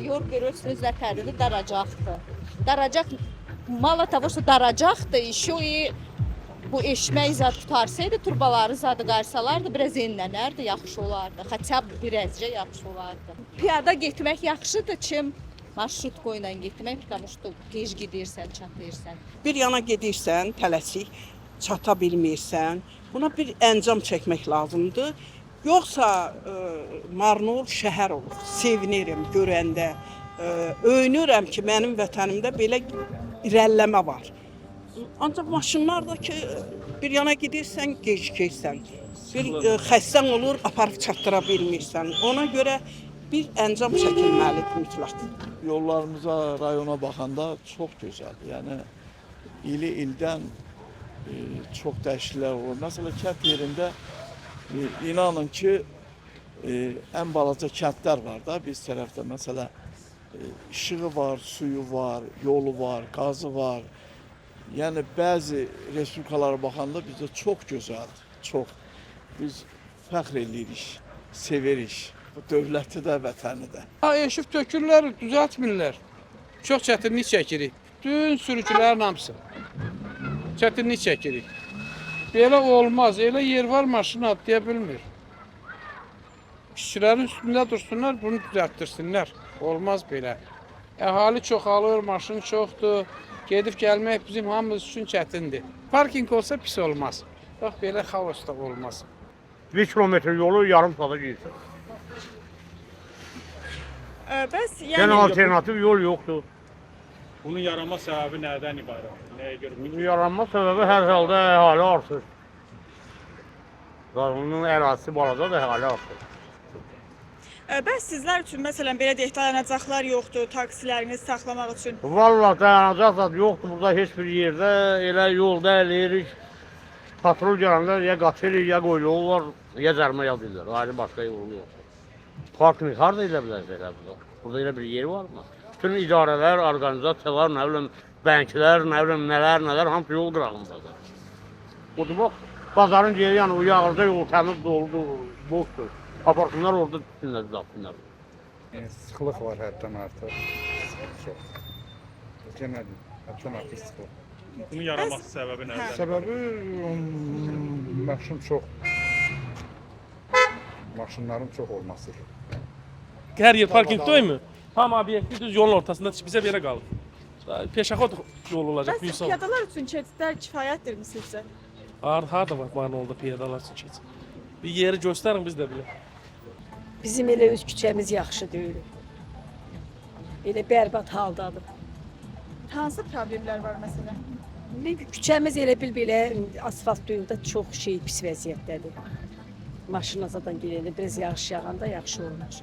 yol görürsünüz nətərdir, daracaqdır. Daracaq, mala того, что daracaqdır, еще и bu eşmək zad tutarsaydı, turbaları zadı qarsalardı, biraz enlənərdi, yaxşı olardı. Xətə birazca yaxşı olardı. Piyada getmək yaxşıdır, çim marşrutka ilə getmək, потому что gec gedirsən, çatırsan. Bir yana gedirsən, tələsik, çata bilmirsən. Buna bir əncam çəkmək lazımdır. Yoxsa Marnol şəhər olur. Sevinirim görəndə. Öyünürəm ki, mənim vətənimdə belə irəliləmə var. Ancaq maşınlarda ki, bir yana gedirsən, gecikirsən. Bir xəstən olur, aparıb çatdıra bilmirsən. Ona görə bir əncam çəkilməlidir mütləq. Yollarımıza, rayona baxanda çox gözəldir. Yəni ildən çox dəyişikliklər olur. Məsələn, kənd yerində inanın ki, ən balaca kəndlər var da biz tərəfdə. Məsələn, işığı var, suyu var, yolu var, qazı var. Yəni bəzi respublikalara baxanda bizdə çox gözəldir, çox. Biz fəxr edirik, sevirik. Bu dövləti də, vətəni də. Eşib tökürlər, düzəltmirlər. Çox çətinlik çəkirik. Bütün sürücülərin hamısı. Çətinlik çəkirik. Belə olmaz. Elə yer var, maşını atlaya bilmir. İşçilərin üstündə dursunlar, bunu düzəltdirsinlər. Olmaz belə. Əhali çoxalır, maşın çoxdur. Gedib gəlmək bizim hamımız üçün çətindir. Parking olsa pis olmaz. Bax, belə xaosda olmaz. 1 kilometr yolu yarım saata gidirsən. Bəs Yəni yəni alternativ yol yoxdur. Bunun yaranma səbəbi nədən ibarət? Nəyə görə? Yaranma səbəbi hər halda əhali artır. Onun ərazisi balaca da əhali artır. bəs sizlər üçün məsələn belə deyək dayanacaqlar yoxdur, taksilərinizi saxlamaq üçün. Vallahi dayanacaq zad yoxdur burada heç bir yerdə. Elə yolda eləyirik. Patrol gələndə ya qaçırıq, ya qoyuluqlar, ya cərimə yazırlar. Ayrı başqa yolu yox. Parking harda edə bilərsiniz burada? Burada elə bir yer varmı? Bütün idarələr, organizasiyalar, nə bilim, bənklər, nə bilim, nələr, hamısı yol qırağındadır. Odur bax, bazarın yeri yəni o yağırda yol təmiz doldu, boşdur. Aparsınlar orada tutsunlar, düzəltsinlər. Sıxlıq var həddən artıq. Çox. Demədim, həddən artıq sıxlıq. Bunun yaranması səbəbi nədən? Səbəbi maşın çox. Maşınların çox olması. Her yer parking doymuyor. Tam obyekti düz yolun ortasında bize bir yere kaldı. Peşakot yol olacak. Bəs piyadalar üçün keçidlər kifayətdirmi sizcə? Harda var Marnolda piyadalar için keçid. Bir yeri gösterin biz de bile. Bizim elə öz küçəmiz yaxşı deyil. Elə bərbad haldadır. Hansı problemlər var məsələn? Küçəmiz elə bil belə asfalt döyüldə çox pis vəziyyətdədir. Maşın azadan gələndə biraz yağış yağanda yaxşı olur.